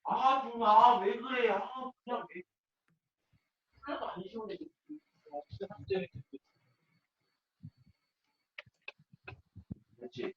아, 누나, 왜 그래? 아, 그냥 왜, 하나도 안 쉬운데, 진짜 답답해. 그렇지.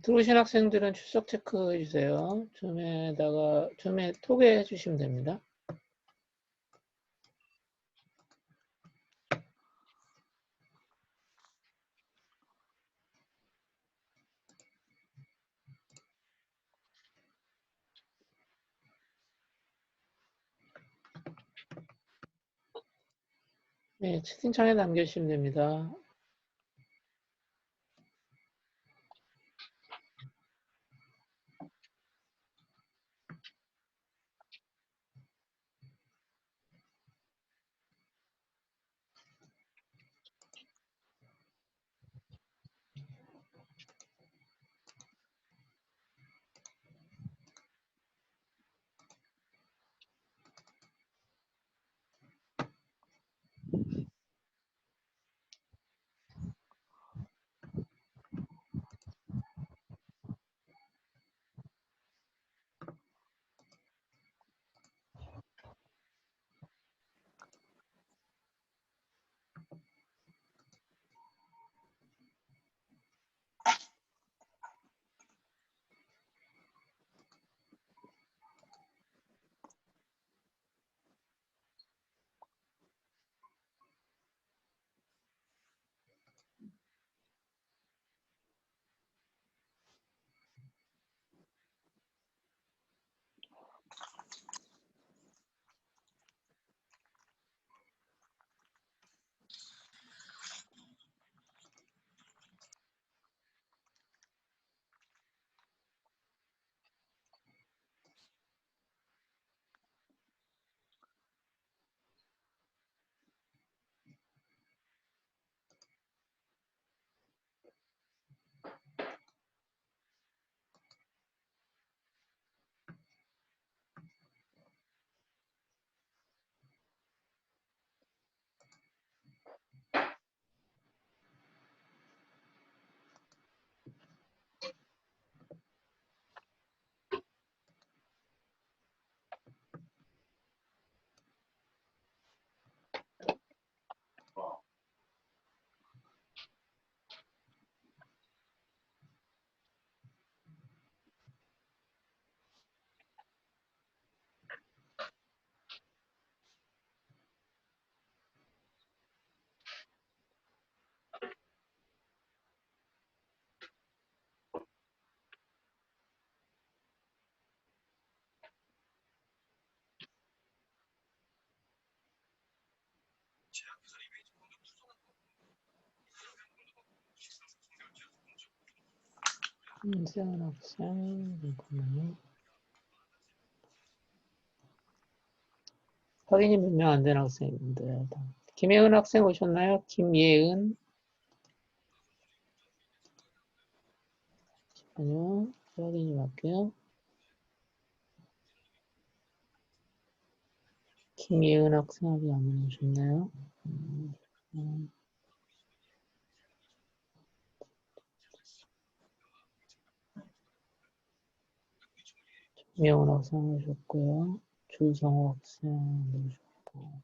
들어오신 학생들은 출석 체크해 주세요. 줌에 톡에 해주시면 됩니다. 네, 채팅창에 남겨주시면 됩니다. 김세현 학생, 잠깐만요. 확인이 몇 명 안 된 학생인데. 김예은 학생 오셨나요? 김예은. 아니요. 확인 좀 할게요. 김예은 학생 아직 안 오셨나요? 김예은 학생 오셨고요. 주성호 학생 오셨고.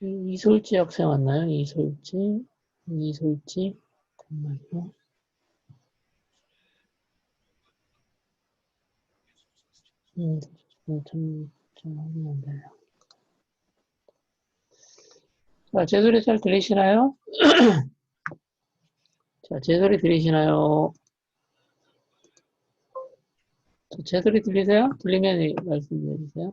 이솔지 학생 왔나요? 이솔지? 잠깐만요. 좀 확인 안 돼요. 자, 제 소리 잘 들리시나요? 자, 제 소리 들리시나요? 제 소리 들리세요? 들리면 말씀해 주세요.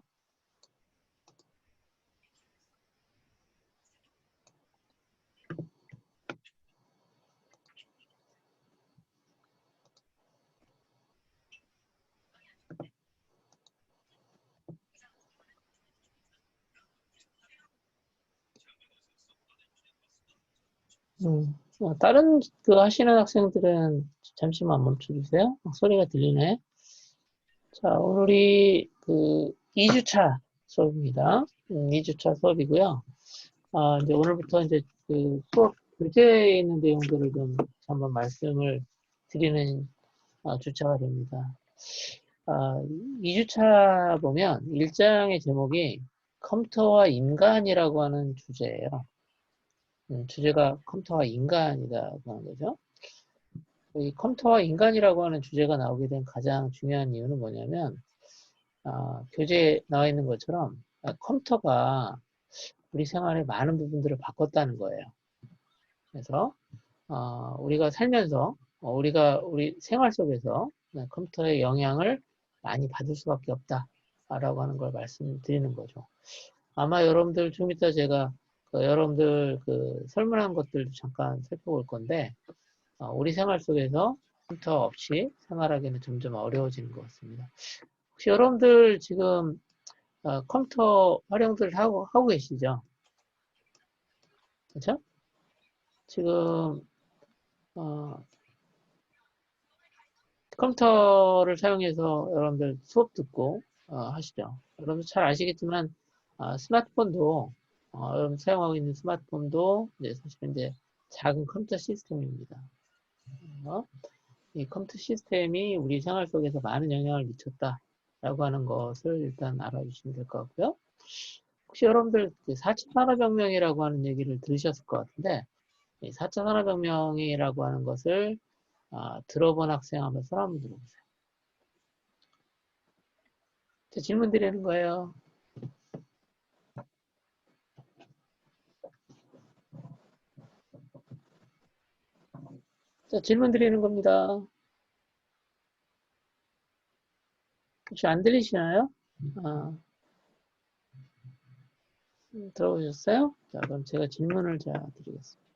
다른 그 하시는 학생들은 잠시만 멈춰주세요. 소리가 들리네. 자, 오늘이 그 2주차 수업입니다. 2주차 수업이고요. 이제 오늘부터 이제 그 수업 교재에 있는 내용들을 좀 한번 말씀을 드리는 주차가 됩니다. 2주차 보면 1장의 제목이 컴퓨터와 인간이라고 하는 주제예요. 주제가 컴퓨터와 인간이라고 하는 거죠. 이 컴퓨터와 인간이라고 하는 주제가 나오게 된 가장 중요한 이유는 뭐냐면 교재에 나와 있는 것처럼 컴퓨터가 우리 생활의 많은 부분들을 바꿨다는 거예요. 그래서 우리가 살면서 우리 생활 속에서 컴퓨터의 영향을 많이 받을 수밖에 없다라고 하는 걸 말씀드리는 거죠. 아마 여러분들 좀 이따 제가 여러분들 설문한 것들도 잠깐 살펴볼 건데 우리 생활 속에서 컴퓨터 없이 생활하기는 점점 어려워지는 것 같습니다. 혹시 여러분들 지금 컴퓨터 활용들 하고 계시죠? 그렇죠? 지금 컴퓨터를 사용해서 여러분들 수업 듣고 하시죠. 여러분들 잘 아시겠지만 스마트폰도 여러분 사용하고 있는 스마트폰도 이제 사실은 이제 작은 컴퓨터 시스템입니다. 이 컴퓨터 시스템이 우리 생활 속에서 많은 영향을 미쳤다라고 하는 것을 일단 알아주시면 될 것 같고요. 혹시 여러분들 4차 산업혁명이라고 하는 얘기를 들으셨을 것 같은데 4차 산업혁명이라고 하는 것을 들어본 학생 한번 손 한번 들어보세요. 자, 질문 드리는 거예요. 자, 질문 드리는 겁니다. 혹시 안 들리시나요? 들어보셨어요? 자, 그럼 제가 질문을 드리겠습니다.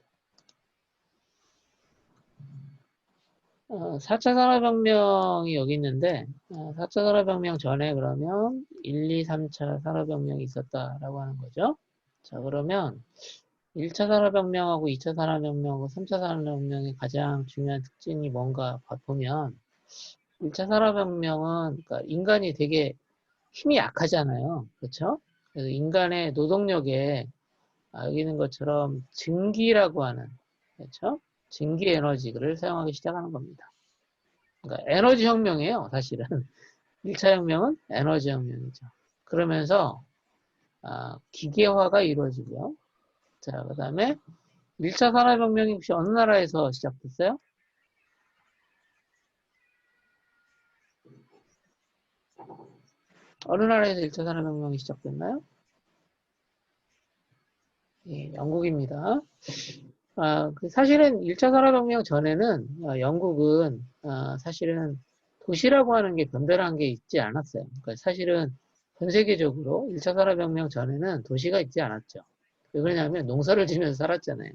4차 산업혁명이 여기 있는데 4차 산업혁명 전에 그러면 1, 2, 3차 산업혁명이 있었다라고 하는 거죠. 자, 그러면 1차 산업혁명하고 2차 산업혁명하고 3차 산업혁명의 가장 중요한 특징이 뭔가 보면 1차 산업혁명은 그러니까 인간이 되게 힘이 약하잖아요. 그렇죠? 그래서 인간의 노동력에 여기 있는 것처럼 증기라고 하는 그렇죠? 증기 에너지를 사용하기 시작하는 겁니다. 그러니까 에너지 혁명이에요, 사실은. 1차 혁명은 에너지 혁명이죠. 그러면서 기계화가 이루어지고요. 자, 그 다음에 1차 산업혁명이 혹시 어느 나라에서 시작됐어요? 어느 나라에서 1차 산업혁명이 시작됐나요? 예, 영국입니다. 사실은 1차 산업혁명 전에는 영국은 사실은 도시라고 하는 게 변별한 게 있지 않았어요. 그러니까 사실은 전 세계적으로 1차 산업혁명 전에는 도시가 있지 않았죠. 왜 그러냐면 농사를 지면서 살았잖아요.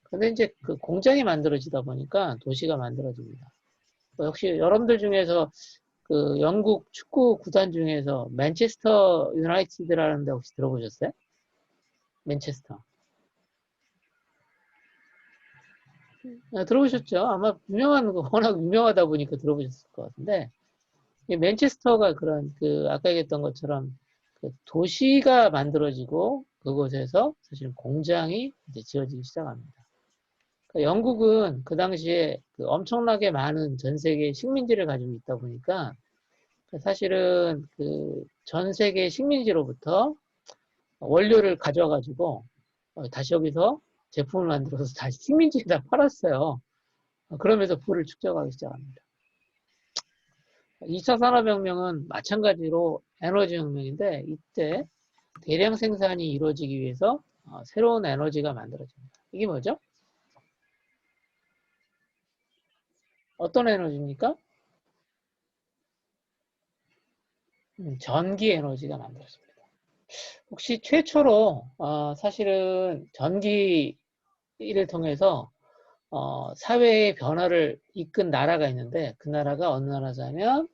근데 이제 그 공장이 만들어지다 보니까 도시가 만들어집니다. 역시 여러분들 중에서 그 영국 축구 구단 중에서 맨체스터 유나이티드라는 데 혹시 들어보셨어요? 맨체스터. 들어보셨죠? 아마 유명한 거 워낙 유명하다 보니까 들어보셨을 것 같은데 맨체스터가 그런 아까 얘기했던 것처럼 그 도시가 만들어지고 그곳에서 사실 공장이 이제 지어지기 시작합니다. 그러니까 영국은 그 당시에 엄청나게 많은 전 세계 식민지를 가지고 있다 보니까 사실은 전 세계 식민지로부터 원료를 가져와가지고 다시 여기서 제품을 만들어서 다시 식민지에다 팔았어요. 그러면서 부를 축적하기 시작합니다. 2차 산업혁명은 마찬가지로 에너지 혁명인데 이때 대량 생산이 이루어지기 위해서 새로운 에너지가 만들어집니다. 이게 뭐죠? 어떤 에너지입니까? 전기 에너지가 만들어집니다. 혹시 최초로 사실은 전기를 통해서 사회의 변화를 이끈 나라가 있는데 그 나라가 어느 나라냐면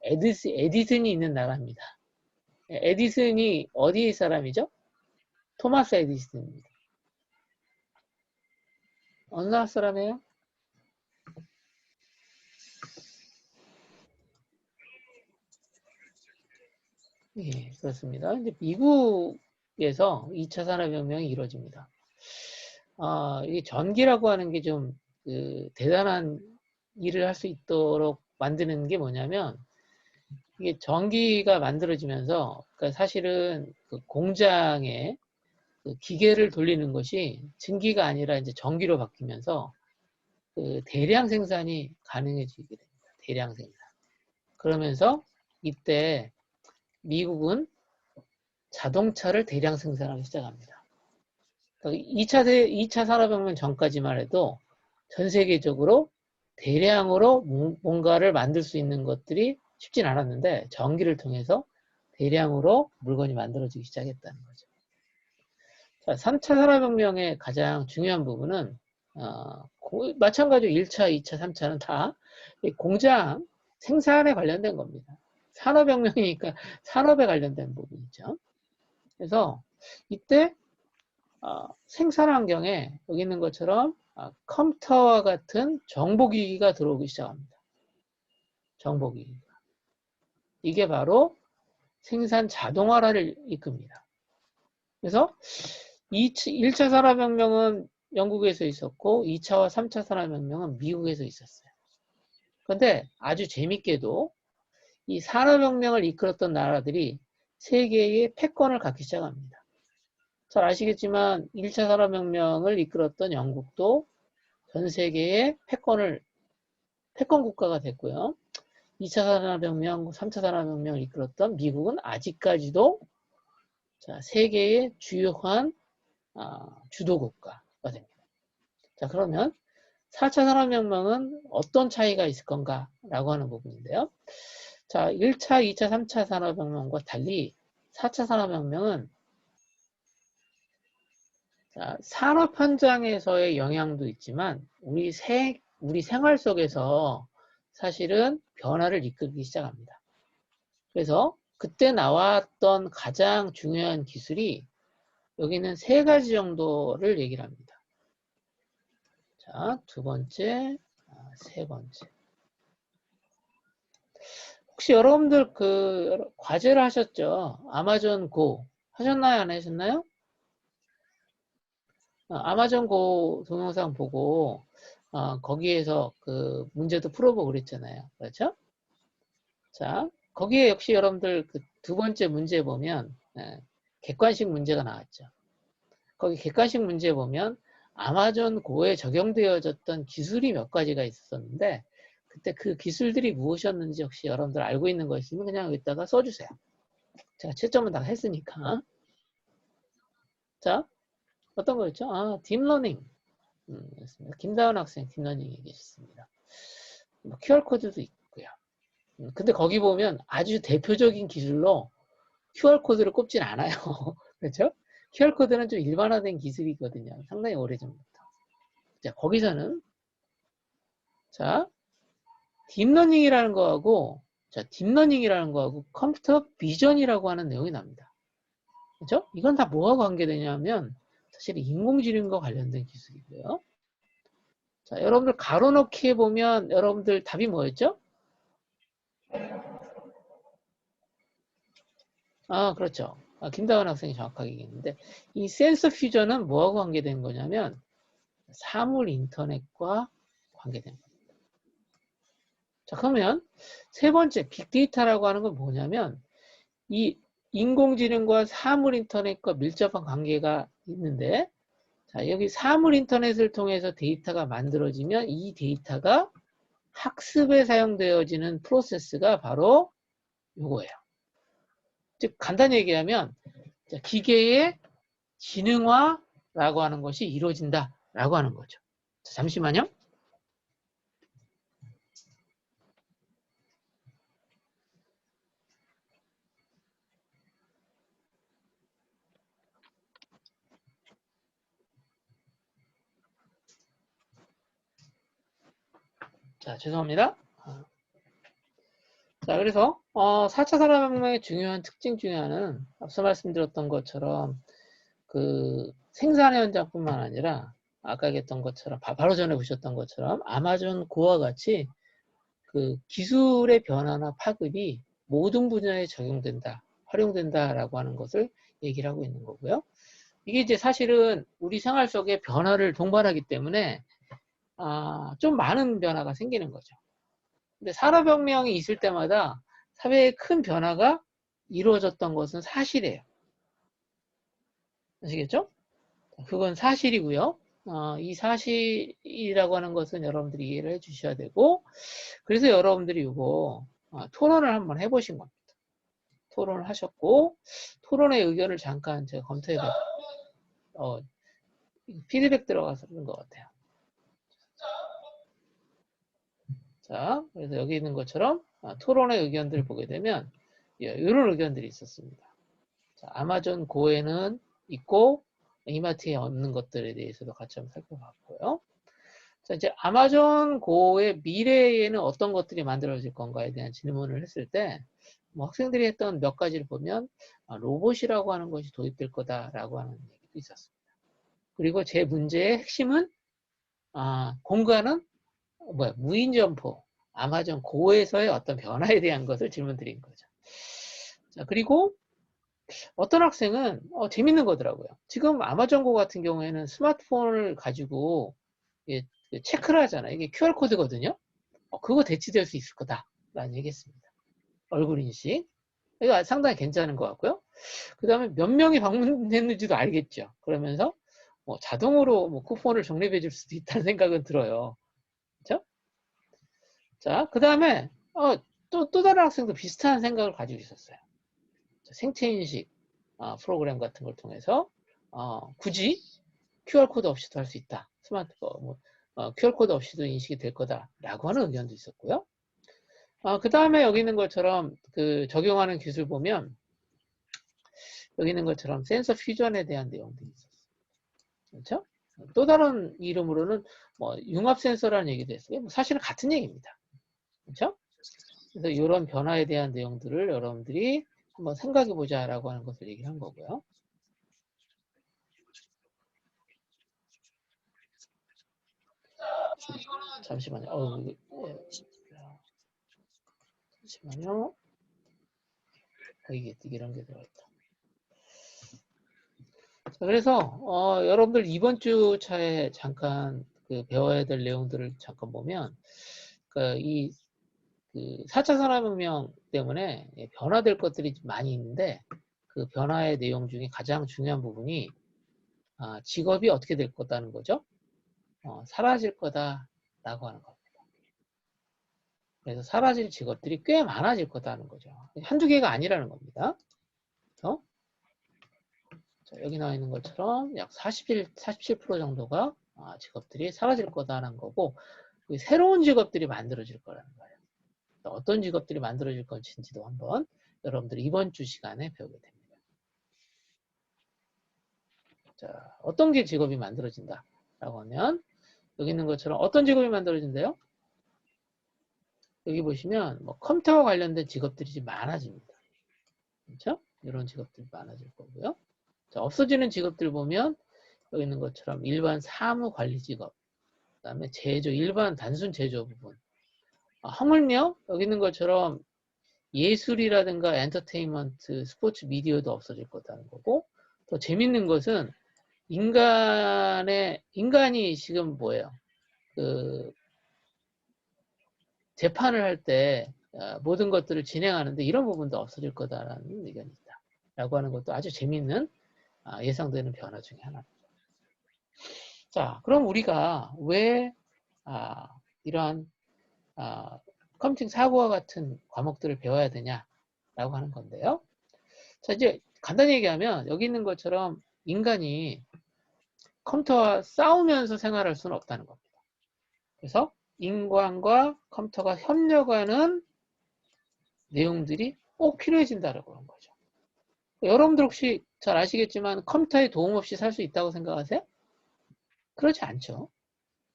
에디슨이 있는 나라입니다. 에디슨이 어디 사람이죠? 토마스 에디슨입니다. 어느 나라 사람이에요? 예, 그렇습니다. 이제 미국에서 2차 산업혁명이 이루어집니다. 이 전기라고 하는 게 좀 대단한 일을 할 수 있도록 만드는 게 뭐냐면, 이게 전기가 만들어지면서, 그러니까 사실은 그 공장에 그 기계를 돌리는 것이 증기가 아니라 이제 전기로 바뀌면서 그 대량 생산이 가능해지게 됩니다. 대량 생산. 그러면서 이때 미국은 자동차를 대량 생산하기 시작합니다. 그러니까 2차 산업혁명 전까지만 해도 전 세계적으로 대량으로 뭔가를 만들 수 있는 것들이 쉽진 않았는데 전기를 통해서 대량으로 물건이 만들어지기 시작했다는 거죠. 자, 3차 산업혁명의 가장 중요한 부분은 마찬가지로 1차, 2차, 3차는 다 공장 생산에 관련된 겁니다. 산업혁명이니까 산업에 관련된 부분이죠. 그래서 이때 생산 환경에 여기 있는 것처럼 컴퓨터와 같은 정보기기가 들어오기 시작합니다. 정보기기가. 이게 바로 생산 자동화를 이끕니다. 그래서 1차 산업혁명은 영국에서 있었고 2차와 3차 산업혁명은 미국에서 있었어요. 그런데 아주 재밌게도 이 산업혁명을 이끌었던 나라들이 세계의 패권을 갖기 시작합니다. 잘 아시겠지만 1차 산업혁명을 이끌었던 영국도 전 세계의 패권 국가가 됐고요. 2차 산업혁명, 3차 산업혁명을 이끌었던 미국은 아직까지도 세계의 주요한 주도 국가가 됩니다. 자, 그러면 4차 산업혁명은 어떤 차이가 있을 건가라고 하는 부분인데요. 자, 1차, 2차, 3차 산업혁명과 달리 4차 산업혁명은 산업 현장에서의 영향도 있지만 우리 생활 속에서 사실은 변화를 이끌기 시작합니다. 그래서 그때 나왔던 가장 중요한 기술이 여기는 3가지 정도를 얘기를 합니다. 자, 2번째, 3번째. 혹시 여러분들 그 과제를 하셨죠? 아마존 고 하셨나요? 안 하셨나요? 아마존 고 동영상 보고 거기에서 그 문제도 풀어보고 그랬잖아요. 그렇죠? 자, 거기에 역시 여러분들 그 2번째 문제 보면 객관식 문제가 나왔죠. 거기 객관식 문제 보면 아마존 고에 적용되어졌던 기술이 몇 가지가 있었는데 그때 그 기술들이 무엇이었는지 혹시 여러분들 알고 있는 거 있으면 그냥 여기다가 써주세요. 제가 채점은 다 했으니까. 자, 어떤 거였죠? 딥러닝. 김다은 학생 딥러닝에 계셨습니다. 뭐 QR코드도 있고요. 근데 거기 보면 아주 대표적인 기술로 QR코드를 꼽진 않아요. 그렇죠? QR코드는 좀 일반화된 기술이거든요. 상당히 오래전부터. 자, 거기서는 자, 딥러닝이라는 거하고 컴퓨터 비전이라고 하는 내용이 납니다. 그렇죠? 이건 다 뭐하고 관계되냐면 사실 인공지능과 관련된 기술이고요. 자, 여러분들 가로놓기 해보면 여러분들 답이 뭐였죠? 그렇죠. 김다은 학생이 정확하게 얘기했는데 이 센서 퓨전은 뭐하고 관계된 거냐면 사물 인터넷과 관계된 겁니다. 자, 그러면 3번째 빅데이터라고 하는 건 뭐냐면 이 인공지능과 사물 인터넷과 밀접한 관계가 있는데 자, 여기 사물 인터넷을 통해서 데이터가 만들어지면 이 데이터가 학습에 사용되어지는 프로세스가 바로 이거예요. 즉 간단히 얘기하면 기계의 지능화라고 하는 것이 이루어진다라고 하는 거죠. 자, 잠시만요. 자, 죄송합니다. 자, 그래서 4차 산업혁명의 중요한 특징 중에 하나는 앞서 말씀드렸던 것처럼 그 생산 현장뿐만 아니라 아까 얘기했던 것처럼 바로 전에 보셨던 것처럼 아마존 고와 같이 그 기술의 변화나 파급이 모든 분야에 적용된다, 활용된다라고 하는 것을 얘기를 하고 있는 거고요. 이게 이제 사실은 우리 생활 속에 변화를 동반하기 때문에 좀 많은 변화가 생기는 거죠. 근데 산업혁명이 있을 때마다 사회에 큰 변화가 이루어졌던 것은 사실이에요. 아시겠죠? 그건 사실이고요. 이 사실이라고 하는 것은 여러분들이 이해를 해 주셔야 되고, 그래서 여러분들이 이거 토론을 한번 해보신 겁니다. 토론을 하셨고, 토론의 의견을 잠깐 제가 검토해 봤어요. 피드백 들어가서 그런 것 같아요. 자, 그래서 여기 있는 것처럼 토론의 의견들을 보게 되면 이런 의견들이 있었습니다. 자, 아마존 고에는 있고 이마트에 없는 것들에 대해서도 같이 한번 살펴봤고요. 자, 이제 아마존 고의 미래에는 어떤 것들이 만들어질 건가에 대한 질문을 했을 때, 뭐 학생들이 했던 몇 가지를 보면 로봇이라고 하는 것이 도입될 거다라고 하는 얘기도 있었습니다. 그리고 제 문제의 핵심은 공간은 무인 점포, 아마존 고에서의 어떤 변화에 대한 것을 질문 드린 거죠. 자, 그리고 어떤 학생은 재밌는 거더라고요. 지금 아마존 고 같은 경우에는 스마트폰을 가지고 체크를 하잖아요. 이게 QR코드거든요. 그거 대체될 수 있을 거다라는 얘기했습니다. 얼굴 인식. 이거 상당히 괜찮은 것 같고요. 그 다음에 몇 명이 방문했는지도 알겠죠. 그러면서 자동으로 쿠폰을 적립해 줄 수도 있다는 생각은 들어요. 그렇죠? 자, 그 다음에 또 다른 학생도 비슷한 생각을 가지고 있었어요. 생체인식 프로그램 같은 걸 통해서 굳이 QR코드 없이도 할 수 있다. 스마트폰, QR코드 없이도 인식이 될 거다라고 하는 의견도 있었고요. 그 다음에 여기 있는 것처럼 그 적용하는 기술 보면 여기 있는 것처럼 센서 퓨전에 대한 내용들이 있었어요. 그렇죠? 또 다른 이름으로는 융합 센서라는 얘기도 했어요. 사실은 같은 얘기입니다. 그렇죠? 그래서 이런 변화에 대한 내용들을 여러분들이 한번 생각해 보자라고 하는 것을 얘기를 한 거고요. 잠시만요. 잠시만요. 이게 이런 게 들어있다. 그래서 여러분들 이번 주 차에 잠깐 배워야 될 내용들을 잠깐 보면 이 4차 산업혁명 때문에 변화될 것들이 많이 있는데 그 변화의 내용 중에 가장 중요한 부분이 직업이 어떻게 될 거다는 거죠. 사라질 거다라고 하는 겁니다. 그래서 사라질 직업들이 꽤 많아질 거다는 거죠. 한두 개가 아니라는 겁니다. 그래서 여기 나와 있는 것처럼 약 47% 정도가 직업들이 사라질 거다라는 거고 새로운 직업들이 만들어질 거라는 거예요. 어떤 직업들이 만들어질 건지도 한번 여러분들이 이번 주 시간에 배우게 됩니다. 자, 어떤 게 직업이 만들어진다라고 하면 여기 있는 것처럼 어떤 직업이 만들어진대요? 여기 보시면 컴퓨터와 관련된 직업들이 많아집니다. 그렇죠? 이런 직업들이 많아질 거고요. 자, 없어지는 직업들 보면 여기 있는 것처럼 일반 사무 관리 직업, 그 다음에 제조, 일반 단순 제조 부분. 하물며 여기 있는 것처럼 예술이라든가 엔터테인먼트, 스포츠, 미디어도 없어질 거다는 거고, 더 재밌는 것은 인간이 지금 뭐예요? 재판을 할 때 모든 것들을 진행하는데 이런 부분도 없어질 거다라는 의견이 있다. 라고 하는 것도 아주 재밌는 예상되는 변화 중에 하나입니다. 자, 그럼 우리가 왜 이러한 컴퓨팅 사고와 같은 과목들을 배워야 되냐라고 하는 건데요. 자, 이제 간단히 얘기하면 여기 있는 것처럼 인간이 컴퓨터와 싸우면서 생활할 수는 없다는 겁니다. 그래서 인간과 컴퓨터가 협력하는 내용들이 꼭 필요해진다라고 하는 거죠. 여러분들 혹시 잘 아시겠지만 컴퓨터의 도움 없이 살 수 있다고 생각하세요? 그렇지 않죠.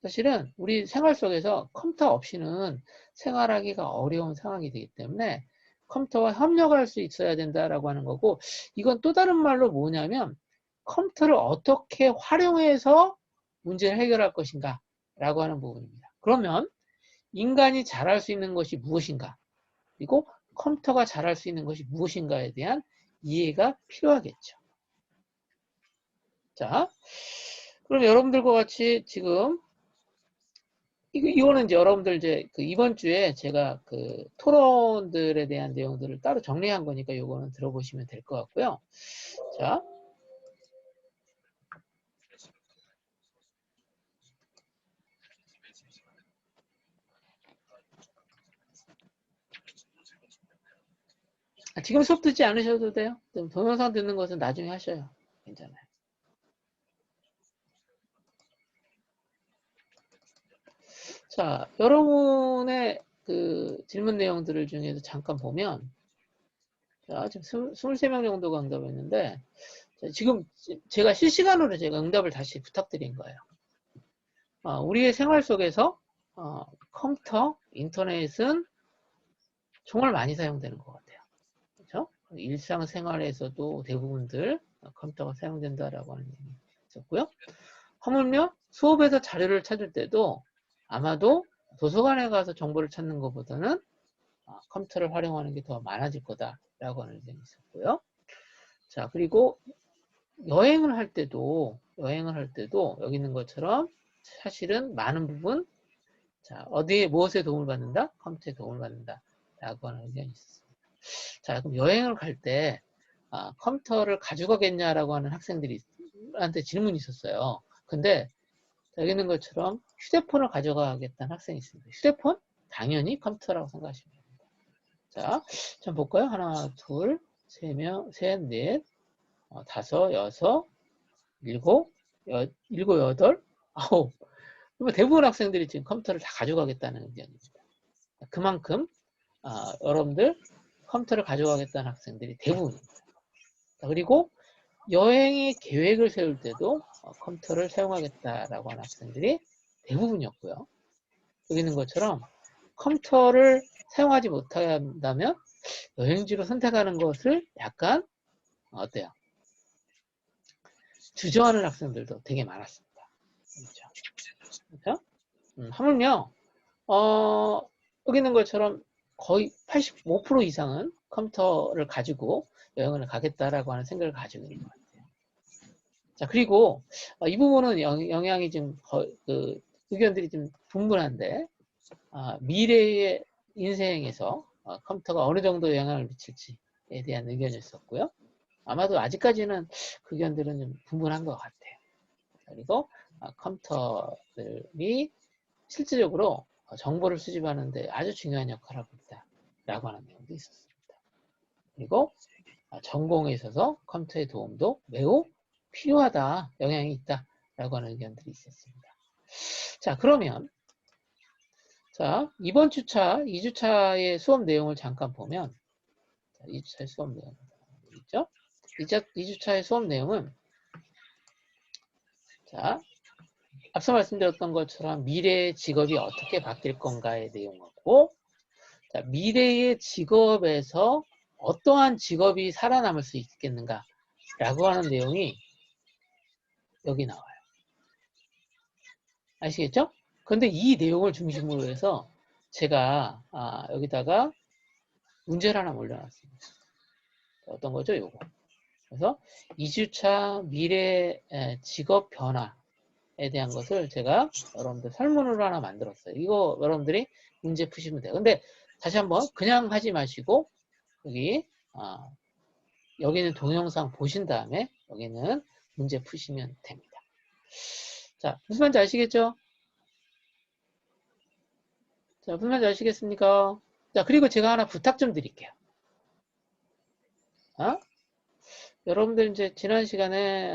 사실은 우리 생활 속에서 컴퓨터 없이는 생활하기가 어려운 상황이 되기 때문에 컴퓨터와 협력할 수 있어야 된다라고 하는 거고, 이건 또 다른 말로 뭐냐면 컴퓨터를 어떻게 활용해서 문제를 해결할 것인가 라고 하는 부분입니다. 그러면 인간이 잘할 수 있는 것이 무엇인가, 그리고 컴퓨터가 잘할 수 있는 것이 무엇인가에 대한 이해가 필요하겠죠. 자, 그럼 여러분들과 같이 지금 이거는 이제 여러분들 이제 그 이번 주에 제가 그 토론들에 대한 내용들을 따로 정리한 거니까 이거는 들어보시면 될 것 같고요. 자. 지금 수업 듣지 않으셔도 돼요. 동영상 듣는 것은 나중에 하셔요. 괜찮아요. 자, 여러분의 그 질문 내용들을 중에서 잠깐 보면, 자, 지금 23명 정도가 응답했는데, 지금 제가 실시간으로 제가 응답을 다시 부탁드린 거예요. 우리의 생활 속에서 컴퓨터, 인터넷은 정말 많이 사용되는 것 같아요. 그렇죠? 일상생활에서도 대부분들 컴퓨터가 사용된다라고 하는 얘기 있었고요. 하물며 수업에서 자료를 찾을 때도 아마도 도서관에 가서 정보를 찾는 것보다는 컴퓨터를 활용하는 게 더 많아질 거다라고 하는 의견이 있었고요. 자, 그리고 여행을 할 때도 여기 있는 것처럼 사실은 많은 부분 자, 어디에 무엇에 도움을 받는다? 컴퓨터에 도움을 받는다라고 하는 의견이 있습니다. 자, 그럼 여행을 갈 때 컴퓨터를 가져가겠냐라고 하는 학생들한테 질문이 있었어요. 근데 여기 있는 것처럼 휴대폰을 가져가겠다는 학생이 있습니다. 휴대폰? 당연히 컴퓨터라고 생각하시면 됩니다. 자, 좀 볼까요? 하나, 둘, 셋, 넷, 다섯, 여섯, 일곱, 여덟, 아홉. 대부분 학생들이 지금 컴퓨터를 다 가져가겠다는 의견입니다. 그만큼 여러분들 컴퓨터를 가져가겠다는 학생들이 대부분입니다. 그리고 여행의 계획을 세울 때도 컴퓨터를 사용하겠다라고 하는 학생들이 대부분이었고요. 여기 있는 것처럼 컴퓨터를 사용하지 못한다면 여행지로 선택하는 것을 약간 어때요? 주저하는 학생들도 되게 많았습니다. 그렇죠? 하물며 여기 있는 것처럼 거의 85% 이상은 컴퓨터를 가지고 여행을 가겠다라고 하는 생각을 가지고 있는 것 같아요. 자, 그리고 이 부분은 영향이 좀 그 의견들이 좀 분분한데 미래의 인생에서 컴퓨터가 어느 정도 영향을 미칠지에 대한 의견이 있었고요. 아마도 아직까지는 그 의견들은 좀 분분한 것 같아요. 그리고 컴퓨터들이 실질적으로 정보를 수집하는데 아주 중요한 역할을 하고 있다라고 하는 내용도 있었습니다. 그리고 전공에 있어서 컴퓨터의 도움도 매우 필요하다, 영향이 있다라고 하는 의견들이 있었습니다. 자, 그러면 자, 이번 주차, 2주차의 수업 내용을 잠깐 보면 2주차의 수업 내용 있죠? 2주차의 수업 내용은 자, 앞서 말씀드렸던 것처럼 미래의 직업이 어떻게 바뀔 건가의 내용이고 자, 미래의 직업에서 어떠한 직업이 살아남을 수 있겠는가 라고 하는 내용이 여기 나와요. 아시겠죠? 근데 이 내용을 중심으로 해서 제가 여기다가 문제를 하나 올려놨습니다. 어떤 거죠? 요거. 그래서 2주차 미래 직업 변화에 대한 것을 제가 여러분들 설문으로 하나 만들었어요. 이거 여러분들이 문제 푸시면 돼요. 근데 다시 한번 그냥 하지 마시고 여기는 동영상 보신 다음에 여기는 문제 푸시면 됩니다. 자, 무슨 말인지 아시겠죠? 자, 무슨 말인지 아시겠습니까? 자, 그리고 제가 하나 부탁 좀 드릴게요. 여러분들 이제 지난 시간에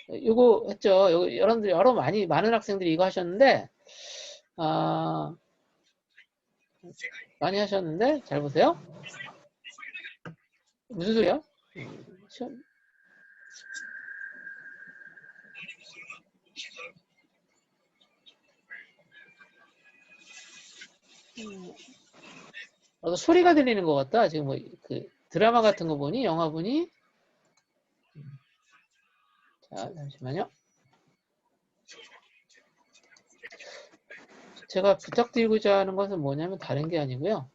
이거 했죠. 여러분들 많은 학생들이 이거 하셨는데 많이 하셨는데 잘 보세요. 무슨 소리야? 소리가 들리는 것 같다. 지금 뭐 그 드라마 같은 거 보니 영화 보니 자 잠시만요. 제가 부탁드리고자 하는 것은 뭐냐면 다른 게 아니고요.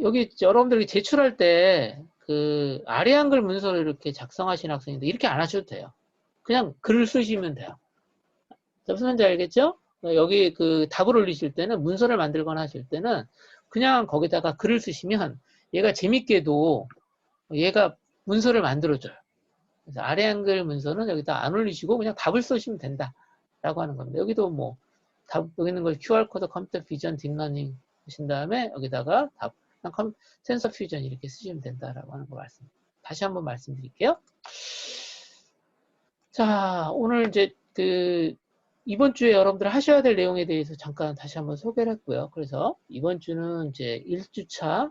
여기 여러분들이 제출할 때 그 아래 한글 문서를 이렇게 작성하신 학생인데 이렇게 안 하셔도 돼요. 그냥 글을 쓰시면 돼요. 무슨 말인지 알겠죠? 여기 그 답을 올리실 때는 문서를 만들거나 하실 때는 그냥 거기다가 글을 쓰시면 얘가 재밌게도 얘가 문서를 만들어줘요. 그래서 아래 한글 문서는 여기다 안 올리시고 그냥 답을 쓰시면 된다라고 하는 겁니다. 여기도 뭐 답, 여기 있는 걸 QR코드, 컴퓨터 비전, 딥러닝 하신 다음에 여기다가 답, 센서 퓨전 이렇게 쓰시면 된다라고 하는 거 다시 한번 말씀드릴게요. 자, 오늘 이제 이번 주에 여러분들 하셔야 될 내용에 대해서 잠깐 다시 한번 소개를 했고요. 그래서 이번 주는 이제 1주차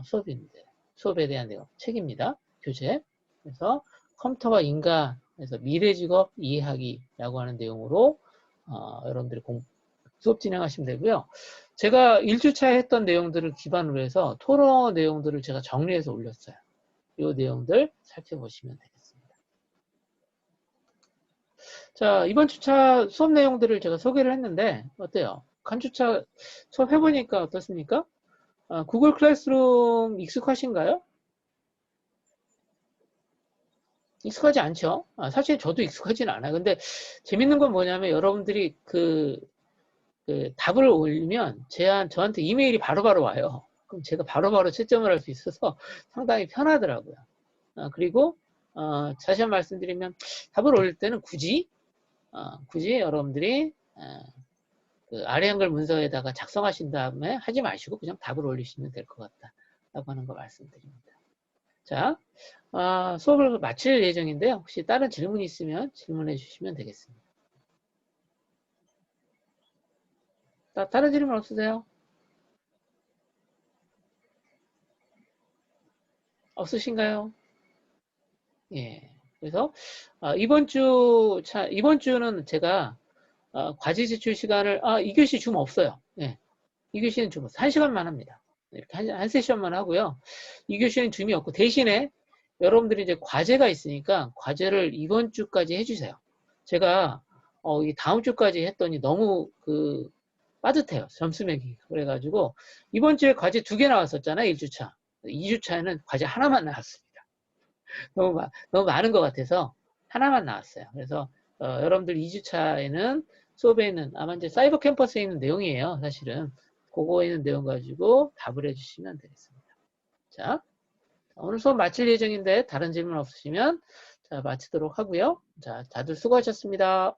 수업인데, 수업에 대한 내용, 책입니다. 교재. 그래서 컴퓨터와 인간에서 미래 직업 이해하기라고 하는 내용으로 여러분들이 수업 진행하시면 되고요. 제가 1주차에 했던 내용들을 기반으로 해서 토론 내용들을 제가 정리해서 올렸어요. 이 내용들 살펴보시면 되겠습니다. 자, 이번 주차 수업 내용들을 제가 소개를 했는데 어때요? 간 주차 수업 해보니까 어떻습니까? 구글 클래스룸 익숙하신가요? 익숙하지 않죠? 사실 저도 익숙하지는 않아요. 근데 재밌는 건 뭐냐면 여러분들이 답을 올리면 저한테 이메일이 바로바로 와요. 그럼 제가 바로바로 채점을 할 수 있어서 상당히 편하더라고요. 그리고 다시 한번 말씀드리면 답을 올릴 때는 굳이 여러분들이 그 아래 한글 문서에다가 작성하신 다음에 하지 마시고 그냥 답을 올리시면 될 것 같다라고 하는 거 말씀드립니다. 자, 수업을 마칠 예정인데요. 혹시 다른 질문이 있으면 질문해 주시면 되겠습니다. 다른 질문 없으세요? 없으신가요? 예. 그래서 이번 주는 제가 과제 제출 시간을 2교시 줌 없어요. 예. 2교시는 줌 없어요. 1시간만 합니다. 이렇게 한 세션만 하고요. 2교시는 줌이 없고 대신에 여러분들이 이제 과제가 있으니까 과제를 이번 주까지 해주세요. 제가 이 다음 주까지 했더니 너무 빠듯해요. 점수 매기가. 그래가지고 이번 주에 과제 2개 나왔었잖아요. 1주차. 2주차에는 과제 하나만 나왔습니다. 너무 많은 것 같아서 하나만 나왔어요. 그래서 여러분들 2주차에는 수업에 있는 아마 이제 사이버 캠퍼스에 있는 내용이에요. 사실은 그거에 있는 내용 가지고 답을 해주시면 되겠습니다. 자, 오늘 수업 마칠 예정인데 다른 질문 없으시면 자 마치도록 하고요. 자, 다들 수고하셨습니다.